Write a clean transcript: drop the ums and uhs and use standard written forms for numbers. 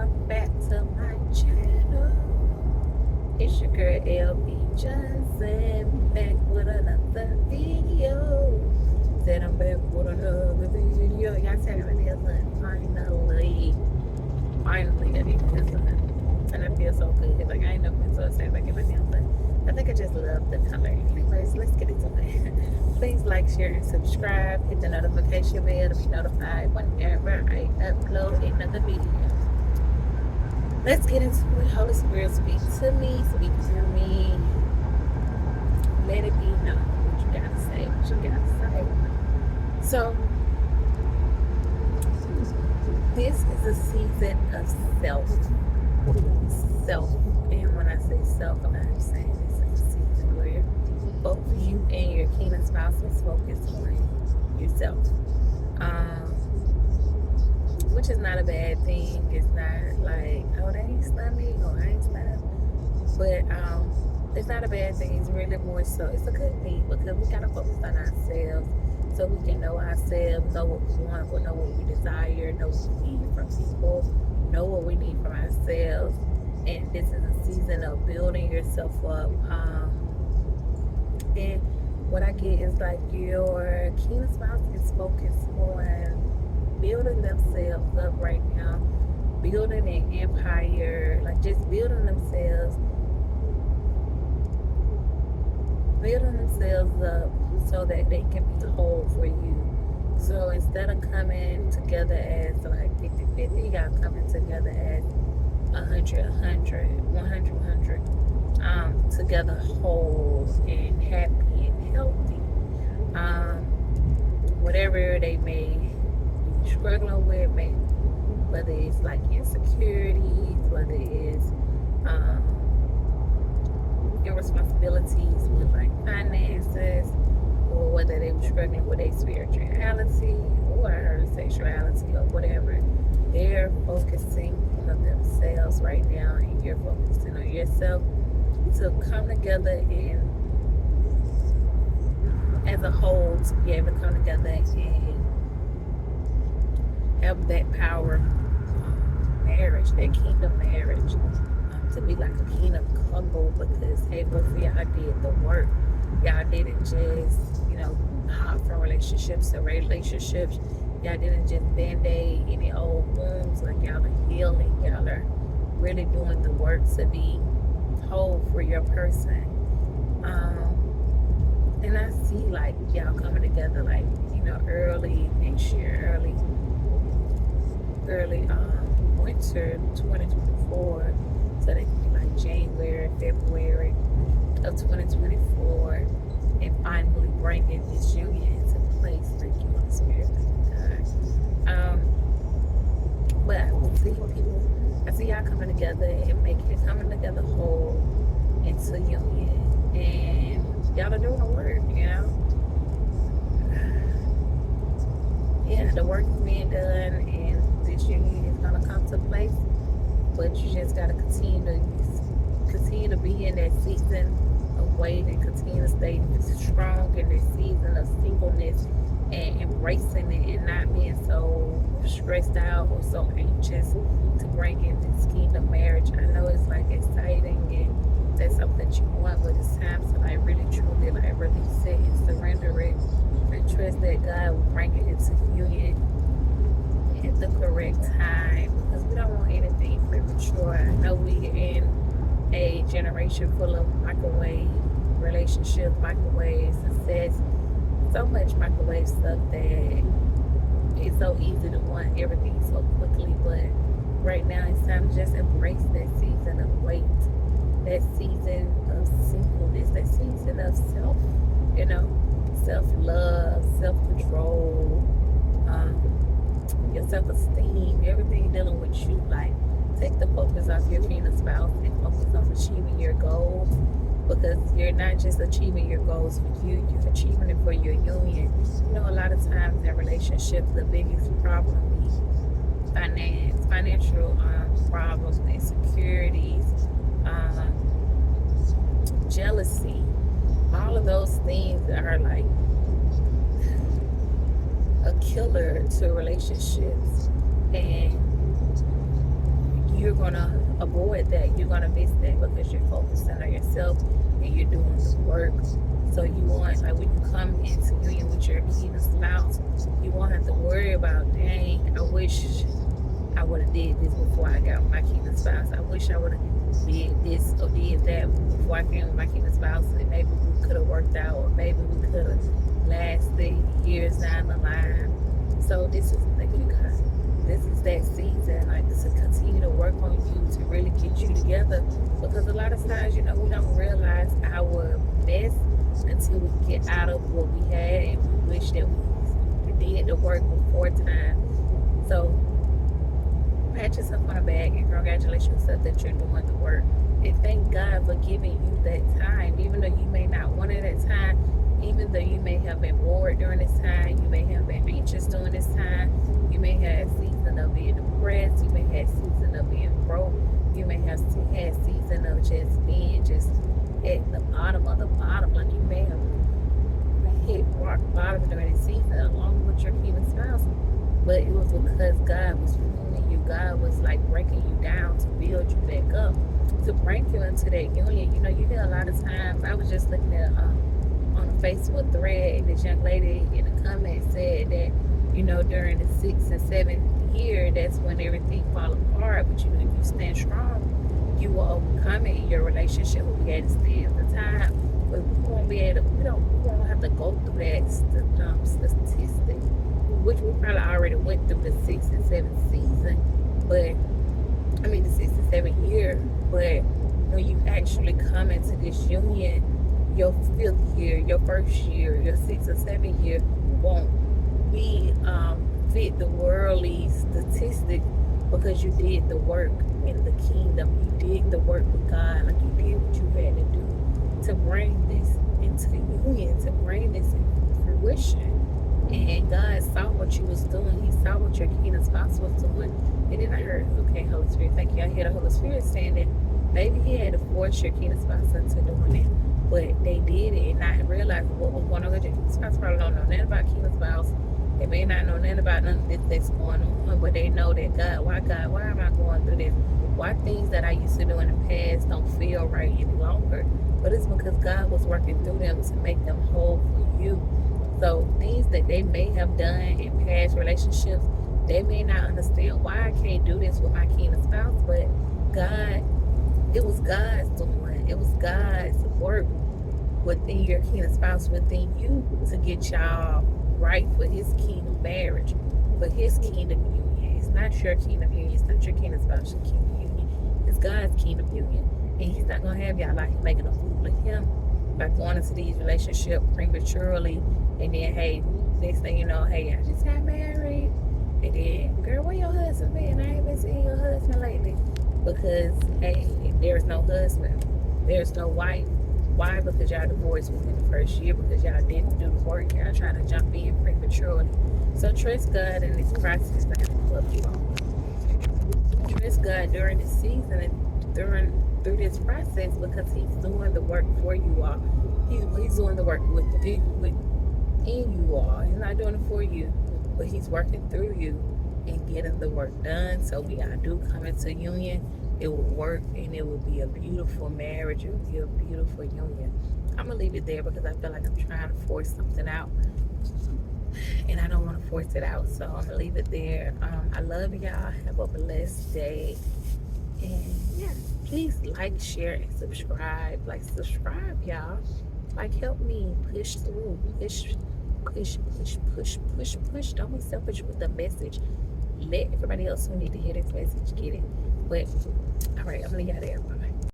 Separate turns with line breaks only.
welcome back to my channel. It's your girl LB Johnson, back with another video. Said I'm back with another video. Y'all said my nails done finally. Finally, I did this done. And I feel so good. Like, I ain't never been so excited about getting my nails done. I think I just love the color. Anyways, let's get into it. Please like, share, and subscribe. Hit the notification bell to be notified whenever I upload another video. Let's get into it. Holy Spirit, speak to me, speak through me. Let it be known what you gotta say, what you gotta say. So, this is a season of self. And when I say self, I'm saying this is a season where both you and your kingdom spouse is focused on yourself. Which is not a bad thing. It's not like, oh, they ain't slummy or I ain't slummy. But it's not a bad thing. It's really more so. It's a good thing because we gotta focus on ourselves so we can know ourselves, know what we want, know what we desire, know what we need from people, know what we need from ourselves. And this is a season of building yourself up. And what I get is like your kingdom spouse is focused on building themselves up right now, building an empire, like just building themselves up so that they can be whole for you. So instead of coming together as like 50-50, y'all coming together as 100, together whole and happy and healthy. Whatever they may be struggling with, maybe whether it's like insecurities, whether it's irresponsibilities with like finances, or whether they were struggling with their spirituality or sexuality or whatever, they're focusing on themselves right now, and you're focusing on yourself to come together and as a whole to be able to come together and have that power marriage, that kingdom marriage, to be like a kingdom couple, because hey, both of y'all did the work. Y'all didn't just, hop from relationships to relationships. Y'all didn't just band-aid any old wounds. Like, y'all are healing. Y'all are really doing the work to be whole for your person. And I see like y'all coming together like, early next year, early winter 2024, so they can be like January, February of 2024, and finally bringing this union into place. Thank you, Holy Spirit. Thank you, God. But I see y'all coming together and coming together whole into union, and y'all are doing the work, Yeah, the work is being done, and this union is gonna come to place. But you just gotta continue to be in that season of waiting, continue to stay strong in this season of singleness and embracing it, and not being so stressed out or so anxious to bring in this kingdom marriage. I know it's like exciting and that's something that you want, but it's time to like really truly like release it and surrender it and trust that God will bring it into union at the correct time, because we don't want anything premature. I know we in a generation full of microwave relationships, microwave success, so much microwave stuff that it's so easy to want everything so quickly. But right now it's time to just embrace that season of wait, that season of singleness, that season of self-love, self-control, your self-esteem, everything dealing with you. Like, take the focus off your kingdom spouse and focus on achieving your goals, because you're not just achieving your goals for you, you're achieving it for your union. A lot of times in relationships, the biggest problem is financial problems, insecurities, jealousy. All of those things are like a killer to relationships, and you're gonna avoid that. You're gonna miss that because you're focusing on yourself and you're doing the work. So you want, like, when you come into union with your kingdom spouse, you won't have to worry about, dang, I wish I would have did this before I got with my kingdom spouse. I wish I would have did this or did that before I came with my kingdom spouse, and maybe we could have worked out, or maybe we could have lasted years down the line. So this is, thank you God, this is that season, like, to continue to work on you, to really get you together, because a lot of times, we don't realize our best until we get out of what we had, and we wish that we did the work before time. So pat yourself on the back and congratulate yourself that you're doing the work, and thank God for giving you that time, even though you may not want it at time, even though you may have been bored during this time, you may have been anxious during this time, you may have a season of being depressed, you may have a season of being broke, you may have had a season of just being just at the bottom of the bottom, like you may have hit rock bottom during this season along with your kingdom spouse. But it was because God was pruning you. God was like breaking you down to build you back up, to bring you into that union. You hear a lot of times. I was just looking at on a Facebook thread, and this young lady in the comments said that during the 6th and 7th year, that's when everything fall apart. But if you stand strong, you will overcome it in your relationship. But we had to stand the time. But we won't be able. We won't have to go through that statistic, which we probably already went through the 6th and 7th season, but the 6th and 7th year. But when you actually come into this union, your 5th year, your 1st year, your 6th or 7th year won't be fit the worldly statistic, because you did the work in the kingdom. You did the work with God, like you did what you had to do to bring this into union, to bring this into fruition. And God saw what you was doing. He saw what your kingdom spouse was doing. And then I heard, okay, Holy Spirit, thank you. I hear the Holy Spirit saying that maybe he had to force your kingdom spouse into doing it. But they did it and not realize what was going on. Your kingdom spouse probably don't know nothing about kingdom spouse. They may not know nothing about none of this that's going on. But they know that God, why am I going through this? Why things that I used to do in the past don't feel right any longer? But it's because God was working through them to make them whole for you. So things that they may have done in past relationships, they may not understand why I can't do this with my kingdom spouse, but God, it was God's doing. It was God's work within your kingdom spouse, within you, to get y'all right for his kingdom marriage, for his kingdom union. It's not your kingdom union. It's not your kingdom spouse, your kingdom union. It's God's kingdom union. And he's not going to have y'all like making a fool of him by going into these relationships prematurely. And then, hey, next thing you know, hey, I just got married. And then, girl, where your husband been? I ain't been seeing your husband lately. Because, hey, there's no husband. There's no wife. Why? Because y'all divorced within the 1st year, because y'all didn't do the work. Y'all trying to jump in prematurely. So trust God in this process. I gotta pull up you on. Trust God during this season and through this process, because he's doing the work for you all. He's doing the work within you all. He's not doing it for you, but he's working through you and getting the work done. So we all do come into union. It will work, and it will be a beautiful marriage. It will be a beautiful union. I'm gonna leave it there because I feel like I'm trying to force something out, and I don't want to force it out. So I'm gonna leave it there. I love y'all. Have a blessed day, and yeah, please like, share, and subscribe. Like, subscribe, y'all. Like, help me push through. Push. Don't be selfish with the message. Let everybody else who need to hear this message get it. But all right, I'm gonna leave y'all there. Bye.